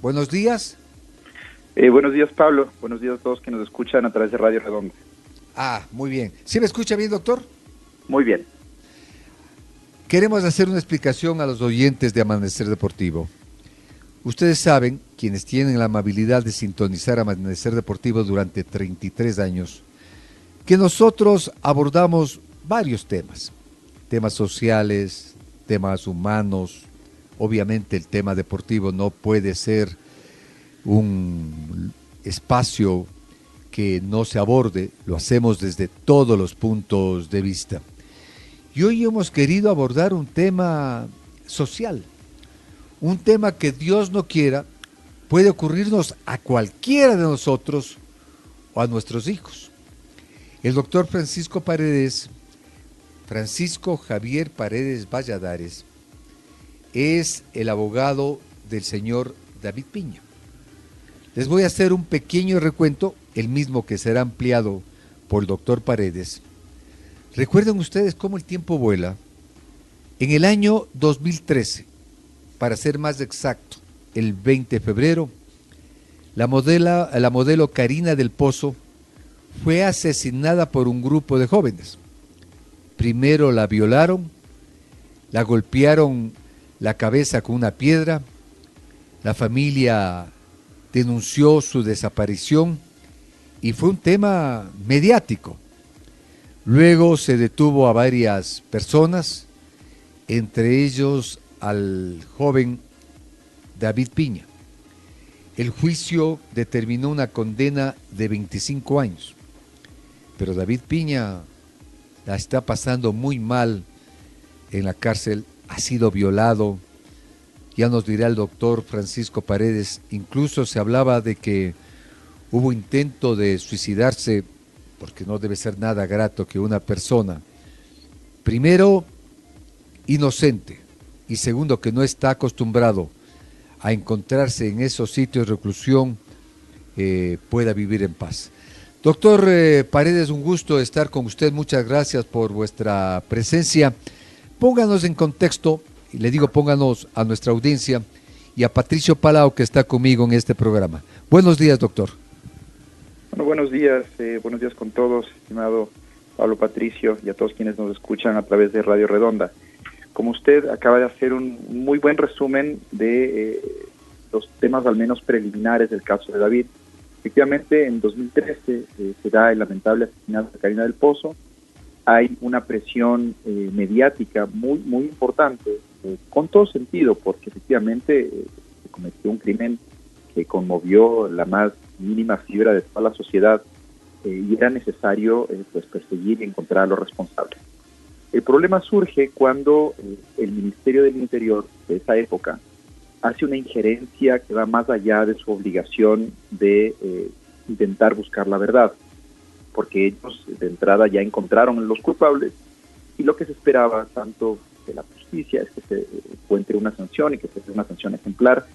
Buenos días. Buenos días, Pablo. Buenos días a todos que nos escuchan a través de Radio Redonda. Muy bien. ¿Sí me escucha bien, doctor? Muy bien. Queremos hacer una explicación a los oyentes de Amanecer Deportivo. Ustedes saben, quienes tienen la amabilidad de sintonizar Amanecer Deportivo durante 33 años, que nosotros abordamos varios temas. Temas sociales, temas humanos. Obviamente el tema deportivo no puede ser un espacio que no se aborde, lo hacemos desde todos los puntos de vista. Y hoy hemos querido abordar un tema social, un tema que Dios no quiera, puede ocurrirnos a cualquiera de nosotros o a nuestros hijos. El doctor Francisco Javier Paredes Valladares, es el abogado del señor David Piña. Les voy a hacer un pequeño recuento, el mismo que será ampliado por el doctor Paredes. Recuerden ustedes cómo el tiempo vuela. En el año 2013, para ser más exacto, el 20 de febrero, la modelo Karina del Pozo fue asesinada por un grupo de jóvenes. Primero la violaron, la golpearon la cabeza con una piedra, la familia denunció su desaparición y fue un tema mediático. Luego se detuvo a varias personas, entre ellos al joven David Piña. El juicio determinó una condena de 25 años, pero David Piña la está pasando muy mal en la cárcel, ha sido violado. Ya nos dirá el doctor Francisco Paredes, incluso se hablaba de que hubo intento de suicidarse, porque no debe ser nada grato que una persona, primero, inocente, y segundo, que no está acostumbrado a encontrarse en esos sitios de reclusión, pueda vivir en paz. Doctor Paredes, un gusto estar con usted, muchas gracias por vuestra presencia. Pónganos en contexto, y le digo pónganos a nuestra audiencia y a Patricio Palau, que está conmigo en este programa. Buenos días, doctor. Bueno, buenos días con todos, estimado Pablo, Patricio, y a todos quienes nos escuchan a través de Radio Redonda. Como usted acaba de hacer un muy buen resumen de los temas al menos preliminares del caso de David. Efectivamente, en 2013 se da el lamentable asesinato de Karina del Pozo. Hay una presión mediática muy importante, con todo sentido, porque efectivamente se cometió un crimen que conmovió la más mínima fibra de toda la sociedad y era necesario perseguir y encontrar a los responsables. El problema surge cuando el Ministerio del Interior de esa época hace una injerencia que va más allá de su obligación de intentar buscar la verdad, porque ellos de entrada ya encontraron los culpables y lo que se esperaba tanto de la justicia es que se encuentre una sanción y que se dé una sanción ejemplar,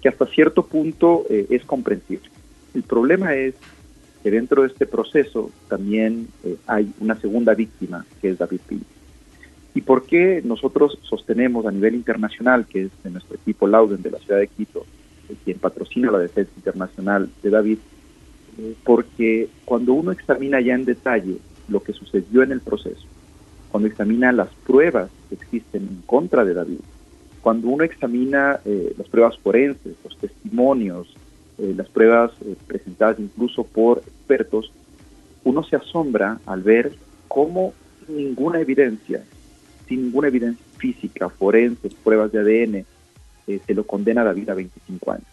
que hasta cierto punto es comprensible. El problema es que dentro de este proceso también hay una segunda víctima, que es David Piña. ¿Y por qué nosotros sostenemos a nivel internacional, que es de nuestro equipo Lauden de la ciudad de Quito, quien patrocina la defensa internacional de David? Porque cuando uno examina ya en detalle lo que sucedió en el proceso, cuando examina las pruebas que existen en contra de David, cuando uno examina las pruebas forenses, los testimonios, las pruebas presentadas incluso por expertos, uno se asombra al ver cómo sin ninguna evidencia física, forense, pruebas de ADN, se lo condena a David a 25 años.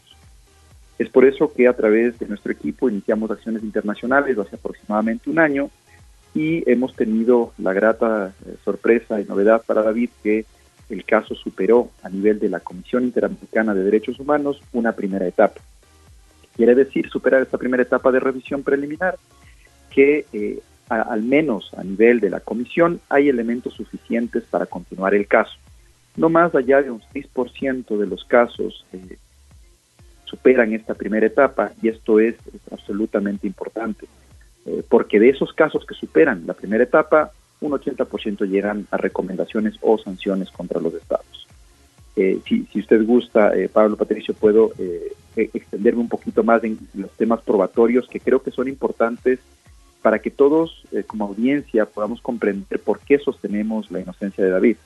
Es por eso que a través de nuestro equipo iniciamos acciones internacionales hace aproximadamente un año y hemos tenido la grata sorpresa y novedad para David que el caso superó a nivel de la Comisión Interamericana de Derechos Humanos una primera etapa. Quiere decir superar esta primera etapa de revisión preliminar que al menos a nivel de la comisión hay elementos suficientes para continuar el caso. No más allá de un 6% de los casos superan esta primera etapa y esto es absolutamente importante porque de esos casos que superan la primera etapa, un 80% llegan a recomendaciones o sanciones contra los estados. Si usted gusta, Pablo, Patricio, puedo extenderme un poquito más en los temas probatorios que creo que son importantes para que todos como audiencia podamos comprender por qué sostenemos la inocencia de David.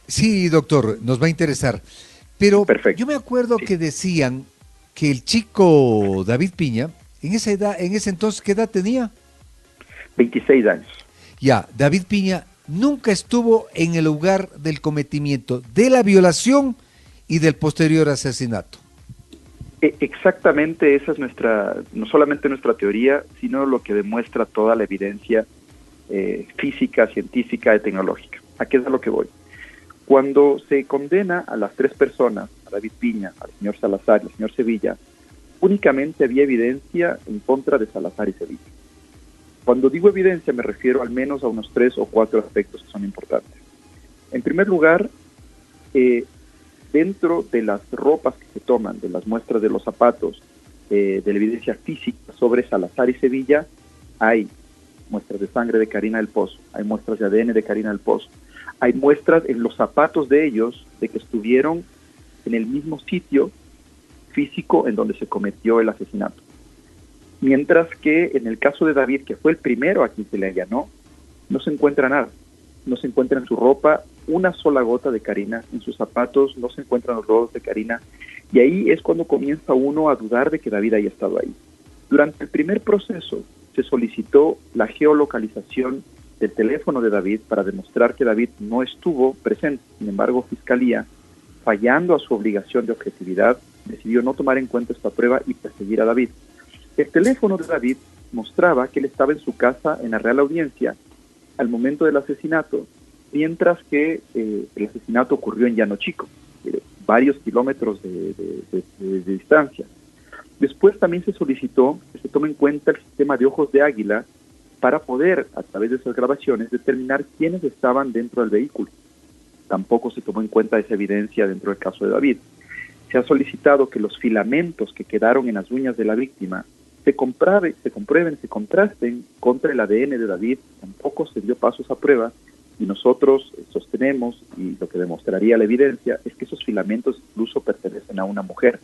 Sí, doctor, nos va a interesar. Pero Perfecto. yo me acuerdo Sí. que decían que el chico David Piña, en esa edad, en ese entonces, ¿qué edad tenía? 26 años. Ya, David Piña nunca estuvo en el lugar del cometimiento de la violación y del posterior asesinato. Exactamente, esa es no solamente nuestra teoría, sino lo que demuestra toda la evidencia física, científica y tecnológica. ¿A qué es a lo que voy? Cuando se condena a las tres personas, a David Piña, al señor Salazar y al señor Sevilla, únicamente había evidencia en contra de Salazar y Sevilla. Cuando digo evidencia me refiero al menos a unos 3 o 4 aspectos que son importantes. En primer lugar, dentro de las ropas que se toman, de las muestras de los zapatos, de la evidencia física sobre Salazar y Sevilla, hay muestras de sangre de Karina del Pozo, hay muestras de ADN de Karina del Pozo, hay muestras en los zapatos de ellos de que estuvieron en el mismo sitio físico en donde se cometió el asesinato. Mientras que en el caso de David, que fue el primero a quien se le allanó, no se encuentra nada. No se encuentra en su ropa una sola gota de Karina, en sus zapatos no se encuentran los lodos de Karina, y ahí es cuando comienza uno a dudar de que David haya estado ahí. Durante el primer proceso se solicitó la geolocalización del teléfono de David para demostrar que David no estuvo presente. Sin embargo, Fiscalía, fallando a su obligación de objetividad, decidió no tomar en cuenta esta prueba y perseguir a David. El teléfono de David mostraba que él estaba en su casa en la Real Audiencia al momento del asesinato, mientras que el asesinato ocurrió en Llano Chico, varios kilómetros de distancia. Después también se solicitó que se tome en cuenta el sistema de ojos de águila para poder, a través de esas grabaciones, determinar quiénes estaban dentro del vehículo. Tampoco se tomó en cuenta esa evidencia dentro del caso de David. Se ha solicitado que los filamentos que quedaron en las uñas de la víctima se comprueben, se contrasten contra el ADN de David. Tampoco se dio paso a esa prueba y nosotros sostenemos, y lo que demostraría la evidencia, es que esos filamentos incluso pertenecen a una mujer.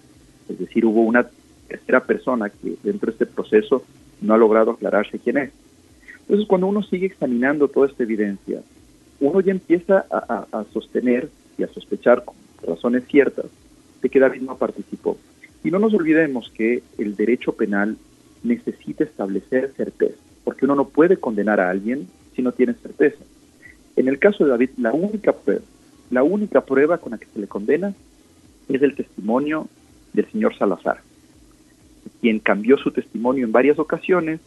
Es decir, hubo una tercera persona que dentro de este proceso no ha logrado aclararse quién es. Entonces, cuando uno sigue examinando toda esta evidencia, uno ya empieza a sostener y a sospechar con razones ciertas de que David no participó. Y no nos olvidemos que el derecho penal necesita establecer certeza, porque uno no puede condenar a alguien si no tiene certeza. En el caso de David, la única prueba con la que se le condena es el testimonio del señor Salazar, quien cambió su testimonio en varias ocasiones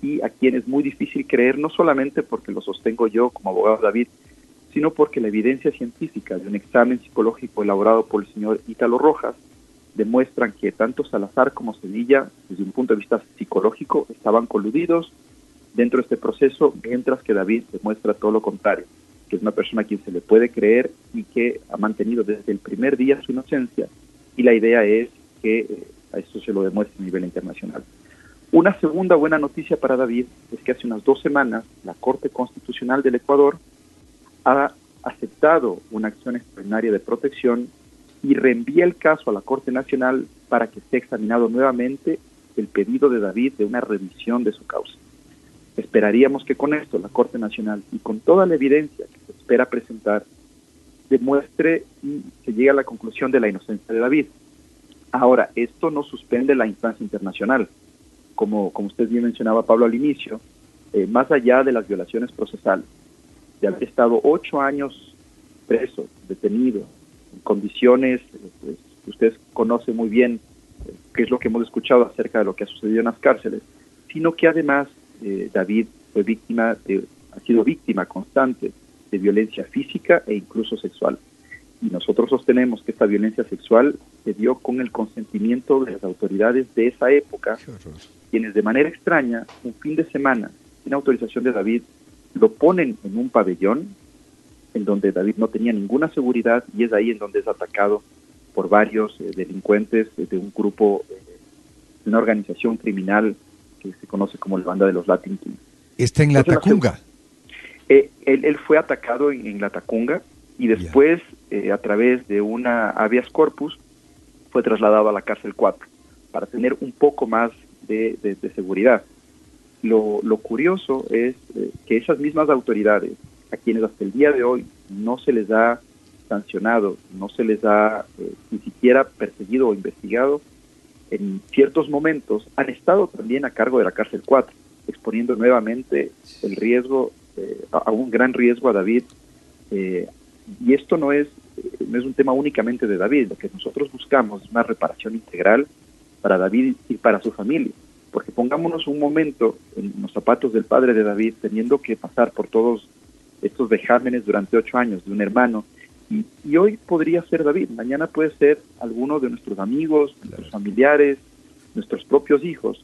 y a quien es muy difícil creer, no solamente porque lo sostengo yo como abogado David, sino porque la evidencia científica de un examen psicológico elaborado por el señor Ítalo Rojas demuestran que tanto Salazar como Sevilla, desde un punto de vista psicológico, estaban coludidos dentro de este proceso, mientras que David demuestra todo lo contrario, que es una persona a quien se le puede creer y que ha mantenido desde el primer día su inocencia, y la idea es que a esto se lo demuestre a nivel internacional. Una segunda buena noticia para David es que hace unas 2 semanas la Corte Constitucional del Ecuador ha aceptado una acción extraordinaria de protección y reenvía el caso a la Corte Nacional para que sea examinado nuevamente el pedido de David de una revisión de su causa. Esperaríamos que con esto la Corte Nacional y con toda la evidencia que se espera presentar demuestre y se llegue a la conclusión de la inocencia de David. Ahora, esto no suspende la instancia internacional. Como usted bien mencionaba, Pablo, al inicio, más allá de las violaciones procesales, de haber estado 8 años preso, detenido, en condiciones, pues, usted conoce muy bien qué es lo que hemos escuchado acerca de lo que ha sucedido en las cárceles, sino que además David ha sido víctima constante de violencia física e incluso sexual. Y nosotros sostenemos que esta violencia sexual se dio con el consentimiento de las autoridades de esa época, quienes de manera extraña, un fin de semana, sin autorización de David, lo ponen en un pabellón en donde David no tenía ninguna seguridad, y es ahí en donde es atacado por varios delincuentes de un grupo, de una organización criminal que se conoce como la Banda de los Latin Kings. ¿Está en la Tacunga? Él fue atacado en la Tacunga y después, a través de una habeas corpus, fue trasladado a la cárcel 4 para tener un poco más de seguridad. Lo curioso es que esas mismas autoridades, a quienes hasta el día de hoy no se les ha sancionado, no se les ha ni siquiera perseguido o investigado, en ciertos momentos han estado también a cargo de la cárcel 4, exponiendo nuevamente el riesgo, a un gran riesgo a David. Y esto no es un tema únicamente de David. Lo que nosotros buscamos es una reparación integral para David y para su familia. Porque pongámonos un momento en los zapatos del padre de David, teniendo que pasar por todos estos vejámenes durante 8 años de un hermano. Y hoy podría ser David, mañana puede ser alguno de nuestros amigos, nuestros familiares, nuestros propios hijos.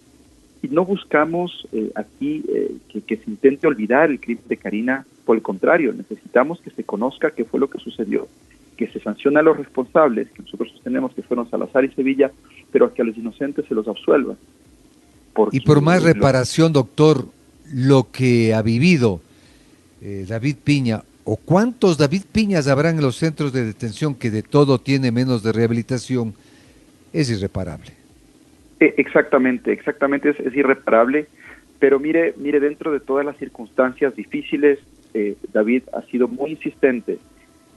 Y no buscamos aquí que se intente olvidar el crimen de Karina. Por el contrario, necesitamos que se conozca qué fue lo que sucedió, que se sancione a los responsables, que nosotros sostenemos que fueron Salazar y Sevilla, pero que a los inocentes se los absuelva. Y por más reparación, doctor, lo que ha vivido David Piña, o cuántos David Piñas habrán en los centros de detención, que de todo tiene menos de rehabilitación, es irreparable. Exactamente, es irreparable, pero mire, dentro de todas las circunstancias difíciles, David ha sido muy insistente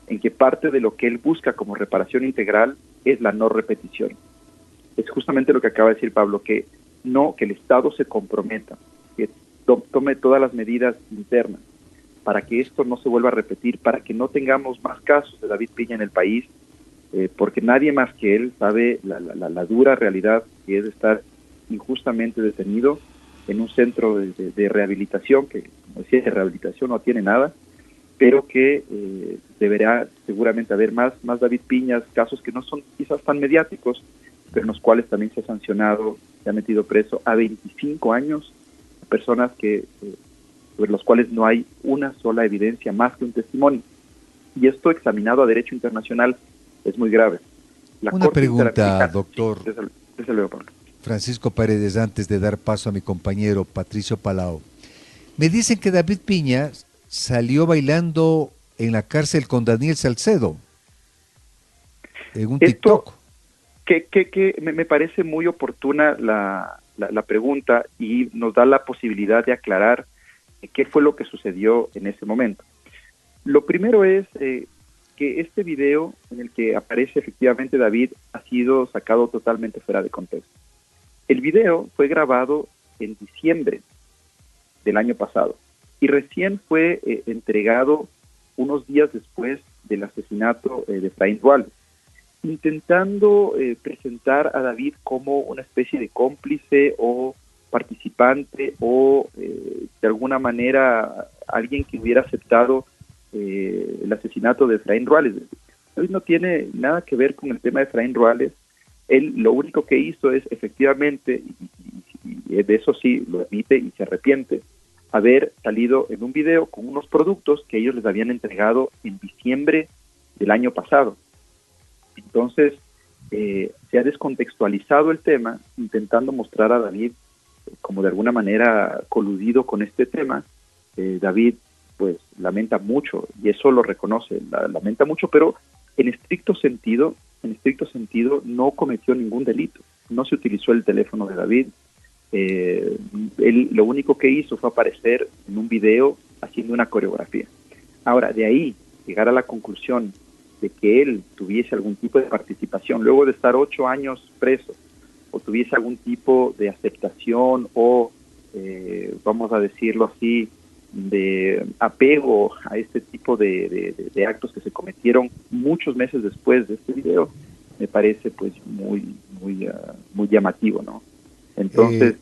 en que parte de lo que él busca como reparación integral es la no repetición. Es justamente lo que acaba de decir Pablo, que el Estado se comprometa, que tome todas las medidas internas para que esto no se vuelva a repetir, para que no tengamos más casos de David Piña en el país, porque nadie más que él sabe la dura realidad que es estar injustamente detenido en un centro de rehabilitación, que como decía, de rehabilitación no tiene nada, pero que deberá seguramente haber más David Piñas, casos que no son quizás tan mediáticos, pero en los cuales también se ha sancionado, se ha metido preso a 25 años a personas sobre los cuales no hay una sola evidencia más que un testimonio. Y esto, examinado a derecho internacional, es muy grave. Una pregunta, doctor Desde luego, Pablo. Francisco Paredes, antes de dar paso a mi compañero Patricio Palau. Me dicen que David Piña salió bailando en la cárcel con Daniel Salcedo, en un TikTok. Que me parece muy oportuna la pregunta, y nos da la posibilidad de aclarar qué fue lo que sucedió en ese momento. Lo primero es que este video en el que aparece efectivamente David ha sido sacado totalmente fuera de contexto. El video fue grabado en diciembre del año pasado y recién fue entregado unos días después del asesinato de Efraín Duhalde, intentando presentar a David como una especie de cómplice o participante o de alguna manera alguien que hubiera aceptado el asesinato de Efraín Ruales. David no tiene nada que ver con el tema de Efraín Ruales. Él lo único que hizo es efectivamente, y de eso sí lo admite y se arrepiente, haber salido en un video con unos productos que ellos les habían entregado en diciembre del año pasado. Entonces, se ha descontextualizado el tema, intentando mostrar a David como de alguna manera coludido con este tema. David pues lamenta mucho, y eso lo reconoce, lamenta mucho, pero en estricto sentido no cometió ningún delito, no se utilizó el teléfono de David. Él lo único que hizo fue aparecer en un video haciendo una coreografía. Ahora, de ahí llegar a la conclusión de que él tuviese algún tipo de participación, luego de estar 8 años preso, o tuviese algún tipo de aceptación o, vamos a decirlo así, de apego a este tipo de actos que se cometieron muchos meses después de este video, me parece pues muy llamativo, ¿no? Entonces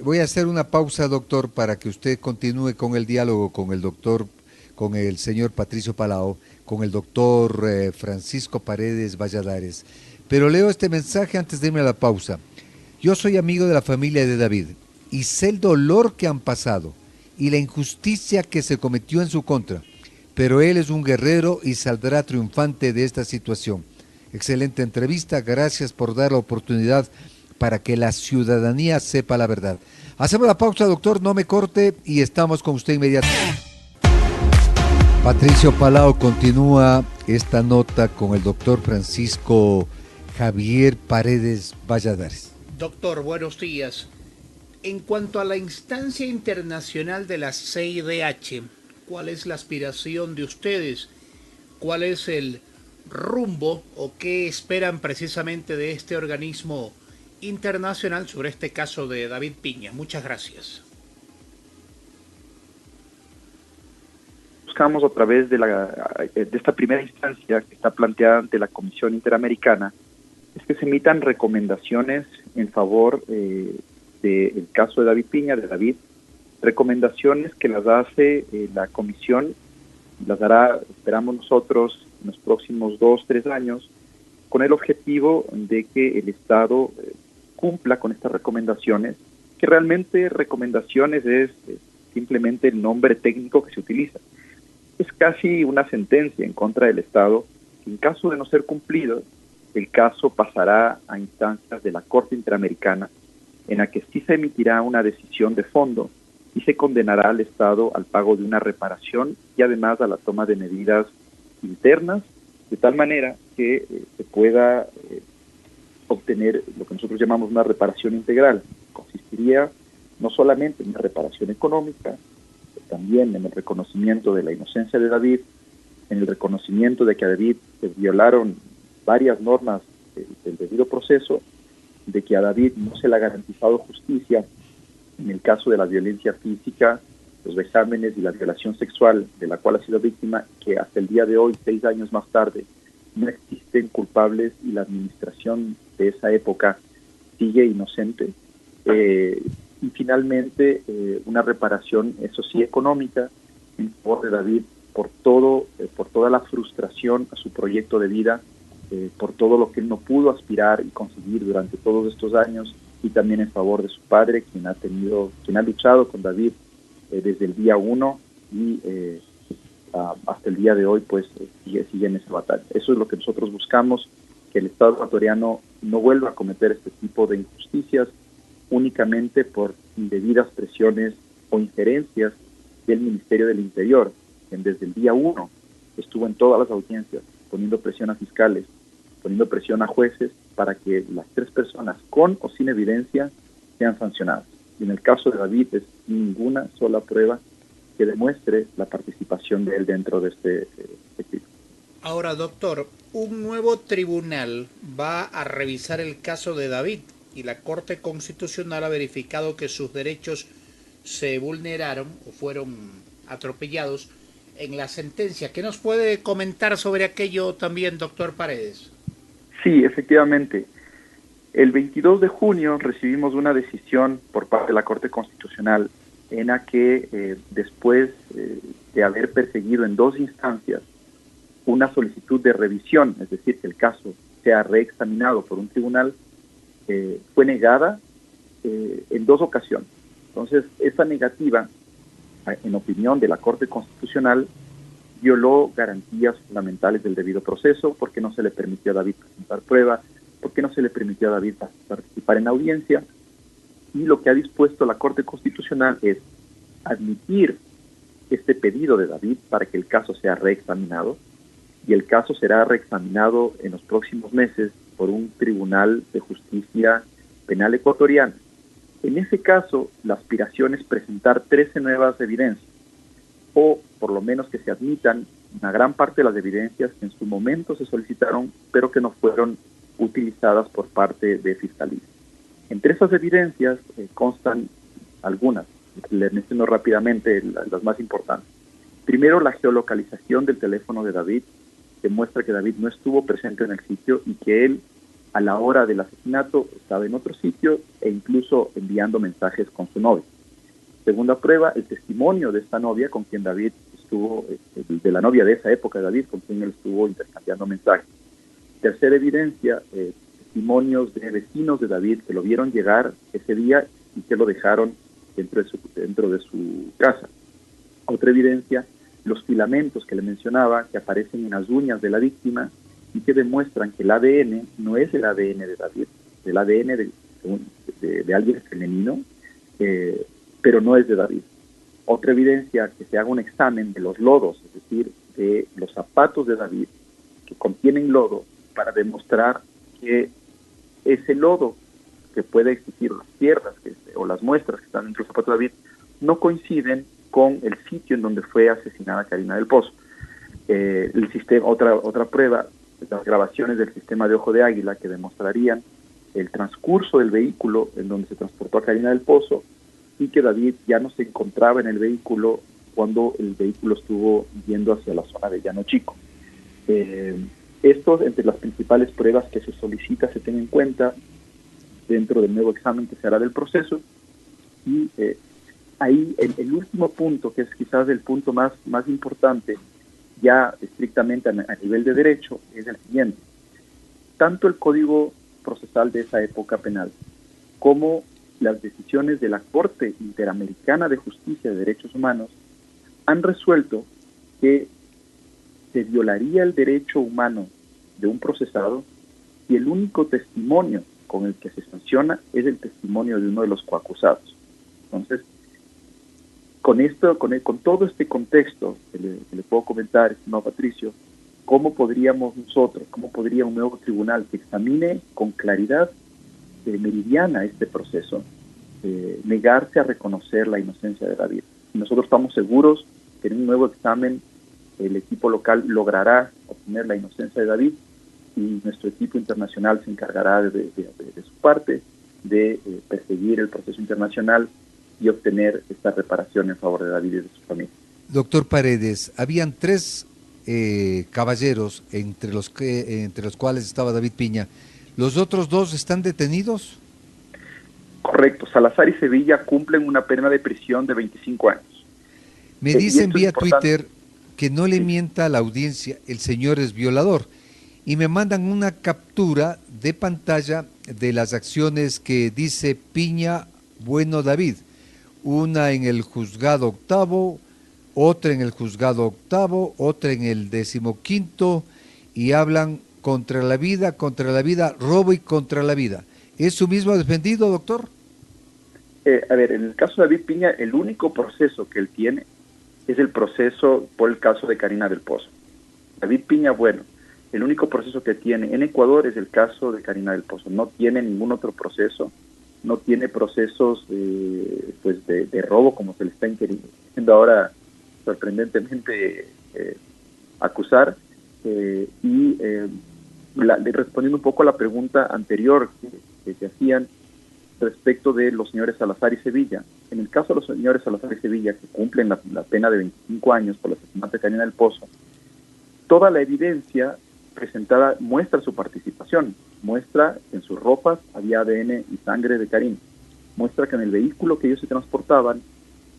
voy a hacer una pausa, doctor, para que usted continúe con el diálogo con el doctor, con el señor Patricio Palau, con el doctor Francisco Paredes Valladares. Pero leo este mensaje antes de irme a la pausa. Yo soy amigo de la familia de David y sé el dolor que han pasado y la injusticia que se cometió en su contra, pero él es un guerrero y saldrá triunfante de esta situación. Excelente entrevista, gracias por dar la oportunidad para que la ciudadanía sepa la verdad. Hacemos la pausa, doctor, no me corte y estamos con usted inmediatamente. Patricio Palau continúa esta nota con el doctor Francisco Javier Paredes Valladares. Doctor, buenos días. En cuanto a la instancia internacional de la CIDH, ¿cuál es la aspiración de ustedes? ¿Cuál es el rumbo o qué esperan precisamente de este organismo internacional sobre este caso de David Piña? Muchas gracias. Buscamos a través de esta primera instancia que está planteada ante la Comisión Interamericana, es que se emitan recomendaciones en favor del caso de David Piña, de David, recomendaciones que las hace la Comisión, las dará, esperamos nosotros, en los próximos 2-3 años, con el objetivo de que el Estado cumpla con estas recomendaciones, que realmente recomendaciones es simplemente el nombre técnico que se utiliza. Es casi una sentencia en contra del Estado, que en caso de no ser cumplido, el caso pasará a instancias de la Corte Interamericana, en la que sí se emitirá una decisión de fondo y se condenará al Estado al pago de una reparación y además a la toma de medidas internas, de tal manera que se pueda obtener lo que nosotros llamamos una reparación integral. Consistiría no solamente en una reparación económica, también en el reconocimiento de la inocencia de David, en el reconocimiento de que a David se violaron varias normas del debido proceso, de que a David no se le ha garantizado justicia en el caso de la violencia física, los vejámenes y la violación sexual de la cual ha sido víctima, que hasta el día de hoy, 6 años más tarde, no existen culpables y la administración de esa época sigue inocente. Y finalmente una reparación, eso sí, económica, en favor de David por toda la frustración a su proyecto de vida, por todo lo que él no pudo aspirar y conseguir durante todos estos años, y también en favor de su padre, quien ha luchado con David desde el día 1 y hasta el día de hoy, pues sigue en esa batalla. Eso es lo que nosotros buscamos, que el Estado ecuatoriano no vuelva a cometer este tipo de injusticias únicamente por indebidas presiones o injerencias del Ministerio del Interior, quien desde el día 1 estuvo en todas las audiencias poniendo presión a fiscales, poniendo presión a jueces para que las 3 personas con o sin evidencia sean sancionadas. Y en el caso de David es ninguna sola prueba que demuestre la participación de él dentro de este crimen. Ahora, doctor, un nuevo tribunal va a revisar el caso de David y la Corte Constitucional ha verificado que sus derechos se vulneraron o fueron atropellados en la sentencia. ¿Qué nos puede comentar sobre aquello también, doctor Paredes? Sí, efectivamente. El 22 de junio recibimos una decisión por parte de la Corte Constitucional en la que después de haber perseguido en 2 instancias una solicitud de revisión, es decir, que el caso sea reexaminado por un tribunal, fue negada en 2 ocasiones. Entonces, esa negativa, en opinión de la Corte Constitucional, violó garantías fundamentales del debido proceso, porque no se le permitió a David presentar prueba, porque no se le permitió a David participar en audiencia, y lo que ha dispuesto la Corte Constitucional es admitir este pedido de David para que el caso sea reexaminado, y el caso será reexaminado en los próximos meses por un tribunal de justicia penal ecuatoriano. En ese caso, la aspiración es presentar 13 nuevas evidencias, o por lo menos que se admitan una gran parte de las evidencias que en su momento se solicitaron, pero que no fueron utilizadas por parte de Fiscalía. Entre esas evidencias constan algunas, les menciono rápidamente las más importantes. Primero, la geolocalización del teléfono de David demuestra que David no estuvo presente en el sitio y que él, a la hora del asesinato, estaba en otro sitio e incluso enviando mensajes con su novia. Segunda prueba, el testimonio de esta novia con quien David estuvo, de la novia de esa época de David, con quien él estuvo intercambiando mensajes. Tercera evidencia, testimonios de vecinos de David que lo vieron llegar ese día y que lo dejaron dentro de su casa. Otra evidencia, los filamentos que le mencionaba, que aparecen en las uñas de la víctima y que demuestran que el ADN no es el ADN de David, el ADN de alguien femenino, pero no es de David. Otra evidencia, que se haga un examen de los lodos, es decir, de los zapatos de David, que contienen lodo para demostrar que ese lodo que puede existir, las piedras o las muestras que están dentro del zapato de David, no coinciden con el sitio en donde fue asesinada Karina del Pozo. El sistema, otra prueba, las grabaciones del sistema de ojo de águila que demostrarían el transcurso del vehículo en donde se transportó a Karina del Pozo y que David ya no se encontraba en el vehículo cuando el vehículo estuvo yendo hacia la zona de Llano Chico. Esto, entre las principales pruebas que se solicita, se tiene en cuenta dentro del nuevo examen que se hará del proceso. Y ahí el último punto, que es quizás el punto más importante, ya estrictamente a nivel de derecho, es el siguiente. Tanto el Código Procesal de esa época penal como las decisiones de la Corte Interamericana de Justicia de Derechos Humanos han resuelto que se violaría el derecho humano de un procesado y el único testimonio con el que se sanciona es el testimonio de uno de los coacusados. Entonces, con todo este contexto que le puedo comentar, estimado Patricio, ¿cómo podría un nuevo tribunal que examine con claridad meridiana este proceso, negarse a reconocer la inocencia de David? Nosotros estamos seguros que en un nuevo examen el equipo local logrará obtener la inocencia de David y nuestro equipo internacional se encargará de su parte de perseguir el proceso internacional y obtener esta reparación en favor de David y de su familia. Doctor Paredes, habían 3 caballeros entre los cuales estaba David Piña. ¿Los otros 2 están detenidos? Correcto. Salazar y Sevilla cumplen una pena de prisión de 25 años. Me dicen vía Twitter que no le mienta a la audiencia, el señor es violador. Y me mandan una captura de pantalla de las acciones que dice Piña, bueno David. Una en el juzgado 8º, otra en el juzgado 8º, otra en el 15º, y hablan contra la vida, robo y contra la vida. ¿Es su mismo defendido, doctor? A ver, en el caso de David Piña, el único proceso que él tiene es el proceso por el caso de Karina del Pozo. David Piña, bueno, el único proceso que tiene en Ecuador es el caso de Karina del Pozo. No tiene ningún otro proceso, no tiene procesos de robo como se le está queriendo ahora sorprendentemente acusar. Respondiendo un poco a la pregunta anterior que se hacían respecto de los señores Salazar y Sevilla. En el caso de los señores Salazar y Sevilla, que cumplen la pena de 25 años por el asesinato de Karina del Pozo, toda la evidencia presentada muestra su participación, muestra que en sus ropas había ADN y sangre de Karina, muestra que en el vehículo que ellos se transportaban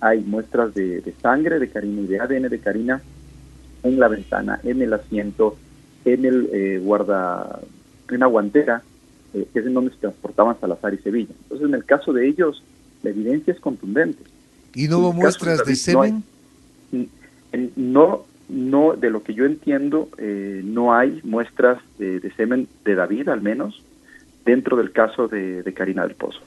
hay muestras de sangre de Karina y de ADN de Karina en la ventana, en el asiento, en el en la guantera, que es en donde se transportaban Salazar y Sevilla. Entonces, en el caso de ellos, la evidencia es contundente. ¿Y no hubo muestras de semen? No, de lo que yo entiendo, no hay muestras de semen de David, al menos, dentro del caso de Karina del Pozo.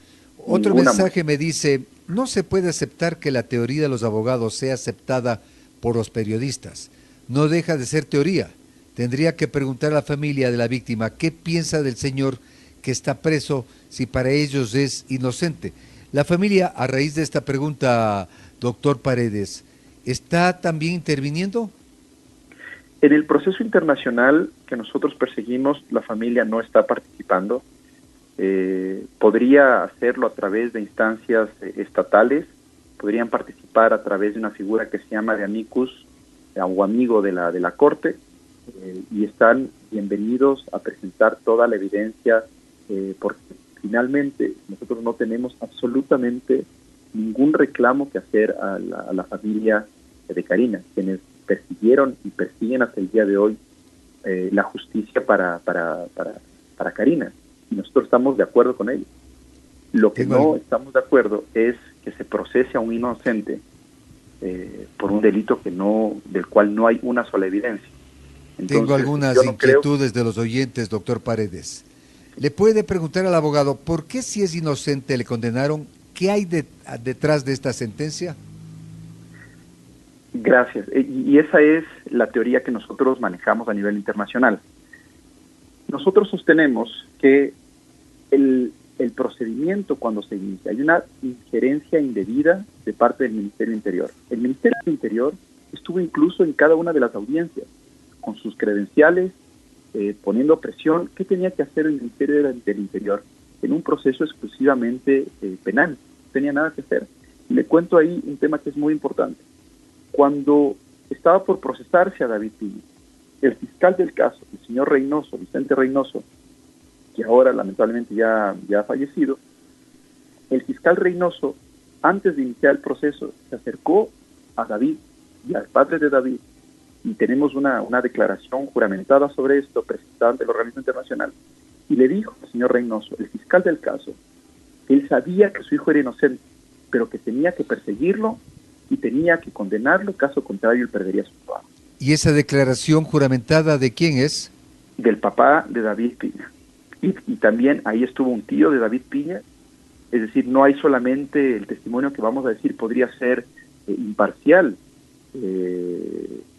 Otro mensaje me dice, no se puede aceptar que la teoría de los abogados sea aceptada por los periodistas. No deja de ser teoría. Tendría que preguntar a la familia de la víctima qué piensa del señor que está preso si para ellos es inocente. La familia, a raíz de esta pregunta, doctor Paredes, ¿está también interviniendo? En el proceso internacional que nosotros perseguimos, la familia no está participando. Podría hacerlo a través de instancias estatales, podrían participar a través de una figura que se llama de amicus o amigo de la Corte, y están bienvenidos a presentar toda la evidencia, porque finalmente nosotros no tenemos absolutamente ningún reclamo que hacer a la familia de Karina, quienes persiguieron y persiguen hasta el día de hoy la justicia para Karina, y nosotros estamos de acuerdo con ello. Lo que no estamos de acuerdo es que se procese a un inocente por un delito del cual no hay una sola evidencia. Entonces, tengo algunas inquietudes de los oyentes, doctor Paredes. ¿Le puede preguntar al abogado por qué, si es inocente, le condenaron? ¿Qué hay detrás de esta sentencia? Gracias. Y esa es la teoría que nosotros manejamos a nivel internacional. Nosotros sostenemos que el procedimiento cuando se inicia, hay una injerencia indebida de parte del Ministerio del Interior. El Ministerio del Interior estuvo incluso en cada una de las audiencias, con sus credenciales, poniendo presión. ¿Qué tenía que hacer el Ministerio del Interior en un proceso exclusivamente penal? No tenía nada que hacer. Y le cuento ahí un tema que es muy importante. Cuando estaba por procesarse a David Piña, el fiscal del caso, el señor Reynoso, Vicente Reynoso, que ahora lamentablemente ya ha fallecido, el fiscal Reynoso, antes de iniciar el proceso, se acercó a David y al padre de David, y tenemos una declaración juramentada sobre esto, presentada ante el organismo internacional, y le dijo al señor Reynoso, el fiscal del caso, que él sabía que su hijo era inocente, pero que tenía que perseguirlo y tenía que condenarlo, caso contrario él perdería su trabajo. ¿Y esa declaración juramentada de quién es? Del papá de David Piña. Y también ahí estuvo un tío de David Piña, es decir, no hay solamente el testimonio que vamos a decir podría ser imparcial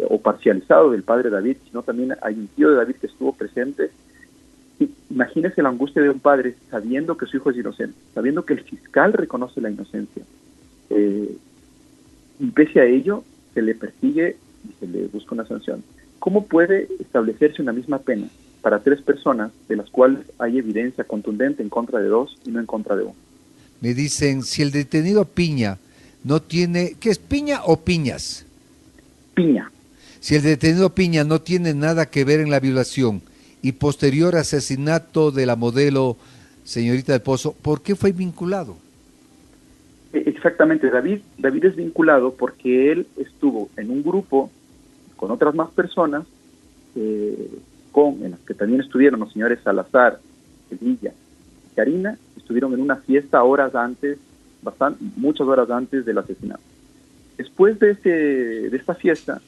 o parcializado del padre David, sino también hay un tío de David que estuvo presente. Y imagínese la angustia de un padre sabiendo que su hijo es inocente, sabiendo que el fiscal reconoce la inocencia. Y pese a ello, se le persigue y se le busca una sanción. ¿Cómo puede establecerse una misma pena para 3 personas de las cuales hay evidencia contundente en contra de 2 y no en contra de 1? Me dicen, si el detenido Piña no tiene... ¿Qué es, Piña o Piñas? Piña. Si el detenido Piña no tiene nada que ver en la violación y posterior asesinato de la modelo señorita del Pozo, ¿por qué fue vinculado? Exactamente, David es vinculado porque él estuvo en un grupo con otras más personas, en las que también estuvieron los señores Salazar, Sevilla y Karina, estuvieron en una fiesta muchas horas antes del asesinato. Después de esta fiesta,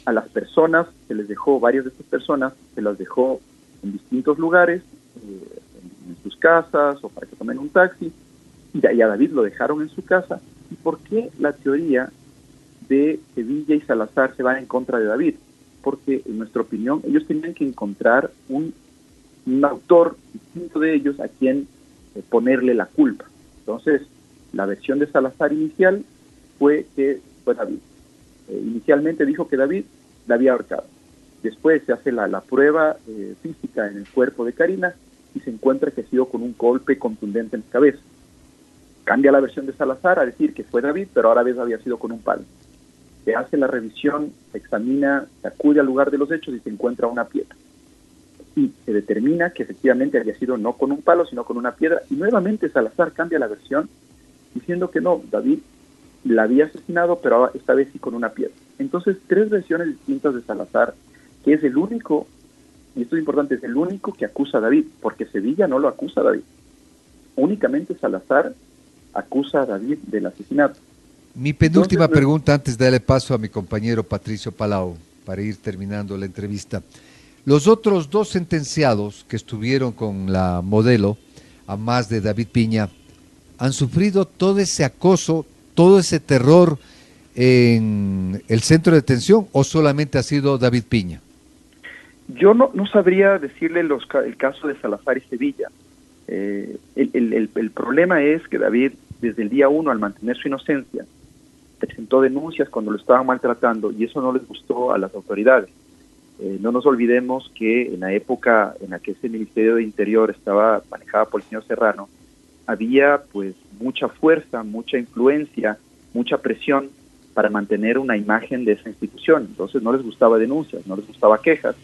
a las personas se les dejó, varias de estas personas se las dejó en distintos lugares, en sus casas o para que tomen un taxi, y a David lo dejaron en su casa. ¿Y por qué la teoría de Sevilla y Salazar se va en contra de David? Porque, en nuestra opinión, ellos tenían que encontrar un autor distinto de ellos a quien ponerle la culpa. Entonces, la versión de Salazar inicial fue que fue David. Inicialmente dijo que David la había ahorcado. Después se hace la prueba física en el cuerpo de Karina y se encuentra que ha sido con un golpe contundente en la cabeza. Cambia la versión de Salazar a decir que fue David, pero ahora vez había sido con un palo. Se hace la revisión, se examina, se acude al lugar de los hechos y se encuentra una piedra. Y se determina que efectivamente había sido no con un palo, sino con una piedra. Y nuevamente Salazar cambia la versión, diciendo que no, David la había asesinado, pero esta vez sí con una piedra. Entonces, 3 versiones distintas de Salazar, que es el único, y esto es importante, es el único que acusa a David, porque Sevilla no lo acusa a David. Únicamente Salazar acusa a David del asesinato. Mi penúltima pregunta antes de darle paso a mi compañero Patricio Palau para ir terminando la entrevista. Los otros 2 sentenciados que estuvieron con la modelo, a más de David Piña, ¿han sufrido todo ese acoso, todo ese terror en el centro de detención o solamente ha sido David Piña? Yo no sabría decirle el caso de Salazar y Sevilla. El problema es que David, desde el día 1, al mantener su inocencia, presentó denuncias cuando lo estaban maltratando y eso no les gustó a las autoridades. No nos olvidemos que en la época en la que ese Ministerio de Interior estaba manejado por el señor Serrano, había pues mucha fuerza, mucha influencia, mucha presión para mantener una imagen de esa institución. Entonces no les gustaba denuncias, no les gustaba quejas.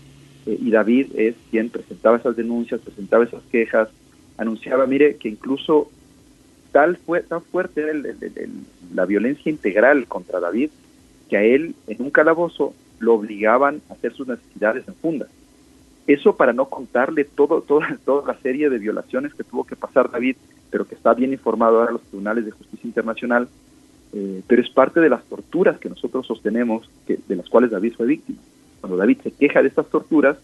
Y David es quien presentaba esas denuncias, presentaba esas quejas, anunciaba, mire, que incluso tan fuerte era la violencia integral contra David, que a él en un calabozo lo obligaban a hacer sus necesidades en funda. Eso para no contarle toda la serie de violaciones que tuvo que pasar David, pero que está bien informado ahora a los tribunales de justicia internacional, pero es parte de las torturas que nosotros sostenemos, de las cuales David fue víctima. Cuando David se queja de estas torturas,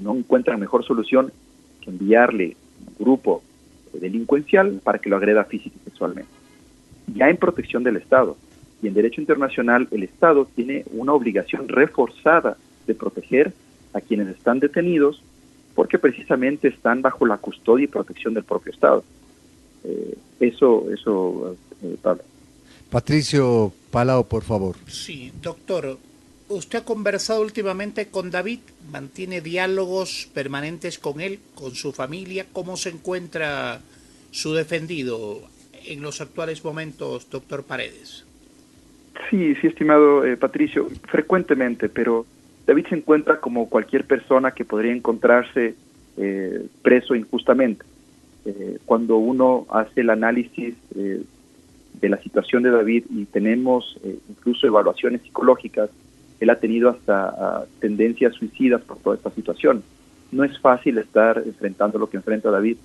no encuentra mejor solución que enviarle un grupo delincuencial para que lo agreda física y sexualmente. Ya en protección del Estado y en derecho internacional, el Estado tiene una obligación reforzada de proteger a quienes están detenidos porque precisamente están bajo la custodia y protección del propio Estado. Pablo. Patricio Palau, por favor. Sí, doctor. ¿Usted ha conversado últimamente con David? ¿Mantiene diálogos permanentes con él, con su familia? ¿Cómo se encuentra su defendido en los actuales momentos, doctor Paredes? Sí, estimado Patricio, frecuentemente, pero David se encuentra como cualquier persona que podría encontrarse preso injustamente. Cuando uno hace el análisis de la situación de David y tenemos incluso evaluaciones psicológicas, él ha tenido hasta tendencias suicidas por toda esta situación. No es fácil estar enfrentando lo que enfrenta David.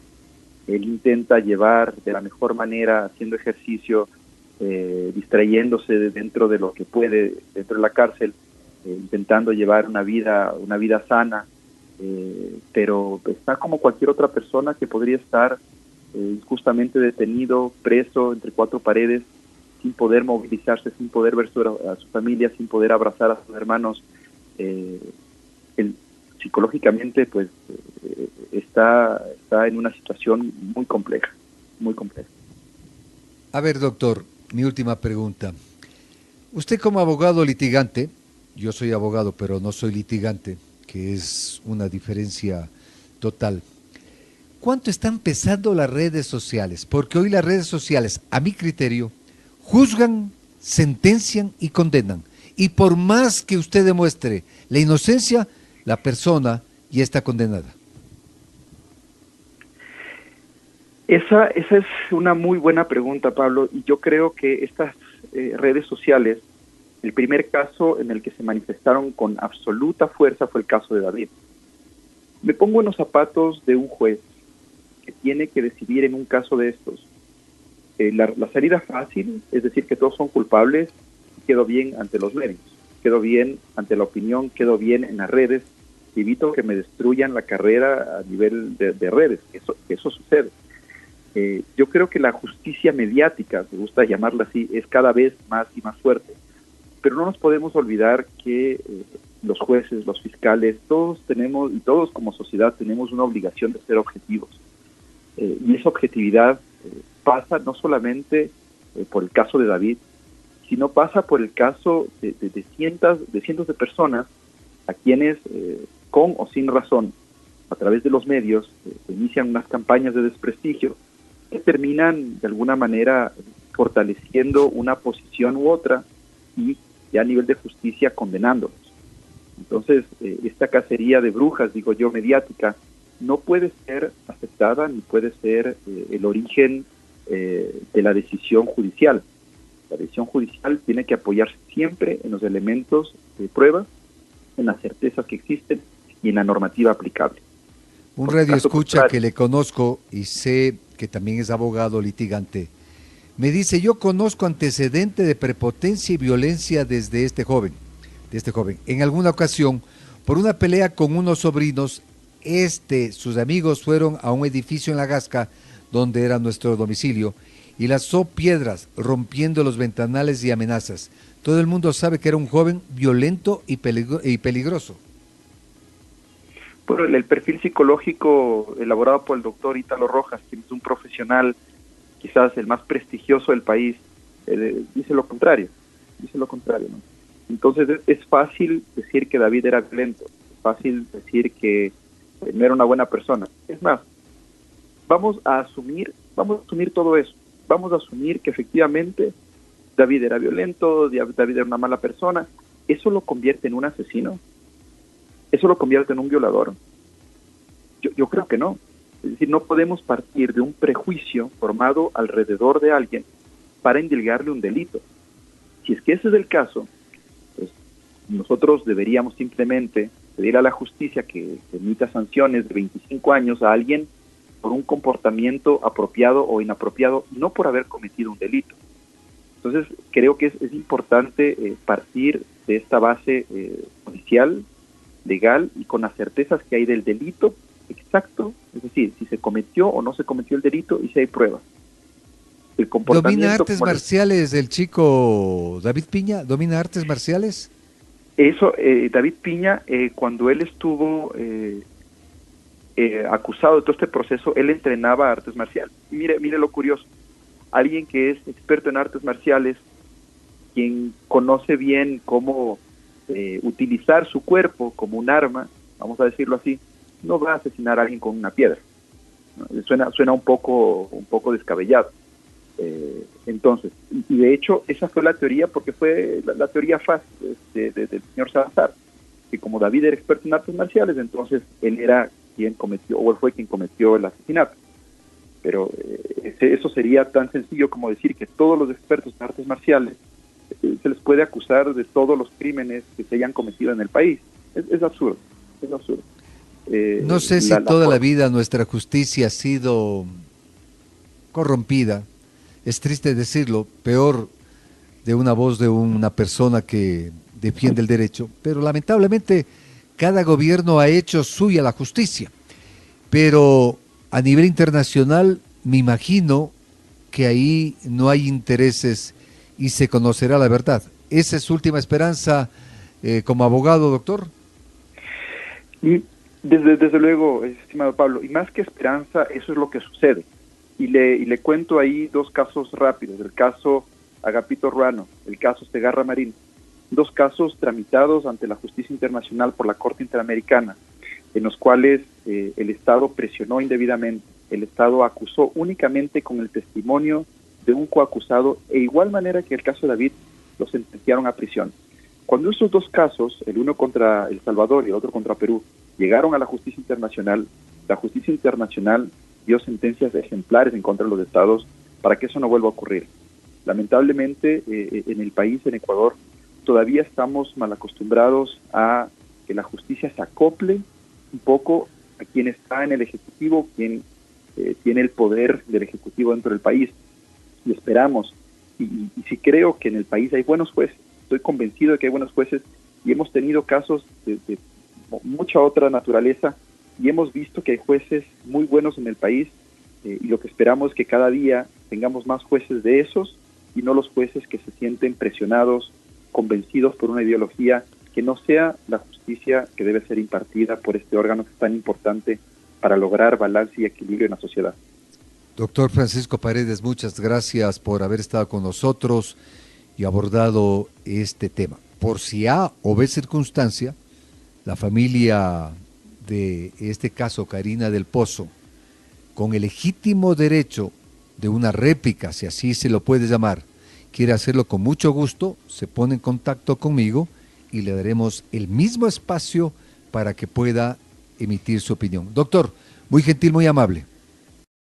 Él intenta llevar de la mejor manera, haciendo ejercicio, distrayéndose dentro de lo que puede, dentro de la cárcel, intentando llevar una vida sana, pero está como cualquier otra persona que podría estar injustamente detenido, preso entre cuatro paredes, sin poder movilizarse, sin poder ver a su familia, sin poder abrazar a sus hermanos. Él psicológicamente pues está en una situación muy compleja, muy compleja. A ver, doctor, mi última pregunta. Usted como abogado litigante, yo soy abogado pero no soy litigante, que es una diferencia total. ¿Cuánto están pesando las redes sociales? Porque hoy las redes sociales, a mi criterio, juzgan, sentencian y condenan. Y por más que usted demuestre la inocencia, la persona ya está condenada. Esa es una muy buena pregunta, Pablo, y yo creo que estas redes sociales, el primer caso en el que se manifestaron con absoluta fuerza fue el caso de David. Me pongo en los zapatos de un juez que tiene que decidir en un caso de estos. La salida fácil, es decir, que todos son culpables, quedó bien ante los medios, quedó bien ante la opinión, quedó bien en las redes, evito que me destruyan la carrera a nivel de redes, eso sucede. Yo creo que la justicia mediática, me gusta llamarla así, es cada vez más y más fuerte, pero no nos podemos olvidar que los jueces, los fiscales, todos tenemos, y todos como sociedad tenemos una obligación de ser objetivos, y esa objetividad pasa no solamente por el caso de David, sino pasa por el caso de cientos de personas a quienes, con o sin razón, a través de los medios, inician unas campañas de desprestigio que terminan de alguna manera fortaleciendo una posición u otra y ya a nivel de justicia condenándolos. Entonces, esta cacería de brujas, digo yo, mediática, no puede ser aceptada ni puede ser el origen de la decisión judicial. La decisión judicial tiene que apoyarse siempre en los elementos de prueba, en las certezas que existen y en la normativa aplicable. Un radio escucha que le conozco y sé que también es abogado litigante. Me dice, yo conozco antecedente de prepotencia y violencia desde este joven. En alguna ocasión, por una pelea con unos sobrinos, sus amigos fueron a un edificio en La Gasca, donde era nuestro domicilio, y lanzó piedras, rompiendo los ventanales y amenazas. Todo el mundo sabe que era un joven violento y peligroso. Bueno, el perfil psicológico elaborado por el doctor Ítalo Rojas, que es un profesional quizás el más prestigioso del país, dice lo contrario, ¿no? Entonces es fácil decir que David era violento, es fácil decir que no era una buena persona. Es más, vamos a asumir todo eso, vamos a asumir que efectivamente David era violento, David era una mala persona. ¿Eso lo convierte en un asesino? ¿Eso lo convierte en un violador? Yo creo que no. Es decir, no podemos partir de un prejuicio formado alrededor de alguien para indilgarle un delito. Si es que ese es el caso, pues nosotros deberíamos simplemente pedir a la justicia que emita sanciones de 25 años a alguien por un comportamiento apropiado o inapropiado, no por haber cometido un delito. Entonces, creo que es importante partir de esta base judicial, legal, y con las certezas que hay del delito exacto, es decir, si se cometió o no se cometió el delito y si hay pruebas. El comportamiento. ¿Domina artes marciales el chico David Piña? ¿Domina artes marciales? Eso, David Piña, cuando él estuvo acusado de todo este proceso, él entrenaba artes marciales. Y mire lo curioso, alguien que es experto en artes marciales, quien conoce bien cómo utilizar su cuerpo como un arma, vamos a decirlo así, no va a asesinar a alguien con una piedra, ¿no? Suena un poco descabellado. Entonces, y de hecho esa fue la teoría, porque fue la teoría fácil del señor Salazar, que como David era experto en artes marciales, entonces él era quien cometió, o él fue quien cometió el asesinato. Pero eso sería tan sencillo como decir que todos los expertos en artes marciales se les puede acusar de todos los crímenes que se hayan cometido en el país. Es absurdo, es absurdo. No sé si toda la vida nuestra justicia ha sido corrompida. Es triste decirlo, peor de una voz de una persona que defiende el derecho, pero lamentablemente cada gobierno ha hecho suya la justicia. Pero a nivel internacional me imagino que ahí no hay intereses y se conocerá la verdad. ¿Esa es su última esperanza como abogado, doctor? Y desde luego, estimado Pablo, y más que esperanza, eso es lo que sucede. Y le cuento ahí dos casos rápidos, el caso Agapito Ruano, el caso Segarra Marín, dos casos tramitados ante la justicia internacional por la Corte Interamericana, en los cuales el Estado presionó indebidamente, el Estado acusó únicamente con el testimonio de un coacusado, e igual manera que el caso de David, lo sentenciaron a prisión. Cuando esos dos casos, el uno contra El Salvador y el otro contra Perú, llegaron a la justicia internacional, la justicia internacional dio sentencias ejemplares en contra de los estados para que eso no vuelva a ocurrir. Lamentablemente, en el país, en Ecuador, todavía estamos mal acostumbrados a que la justicia se acople un poco a quien está en el Ejecutivo, quien tiene el poder del Ejecutivo dentro del país. Y esperamos, y sí creo que en el país hay buenos jueces, estoy convencido de que hay buenos jueces, y hemos tenido casos de mucha otra naturaleza, y hemos visto que hay jueces muy buenos en el país, y lo que esperamos es que cada día tengamos más jueces de esos, y no los jueces que se sienten presionados, convencidos por una ideología que no sea la justicia que debe ser impartida por este órgano que es tan importante para lograr balance y equilibrio en la sociedad. Doctor Francisco Paredes, muchas gracias por haber estado con nosotros y abordado este tema. Por si A o B circunstancia, la familia de este caso, Karina del Pozo, con el legítimo derecho de una réplica, si así se lo puede llamar, quiere hacerlo con mucho gusto, se pone en contacto conmigo y le daremos el mismo espacio para que pueda emitir su opinión. Doctor, muy gentil, muy amable.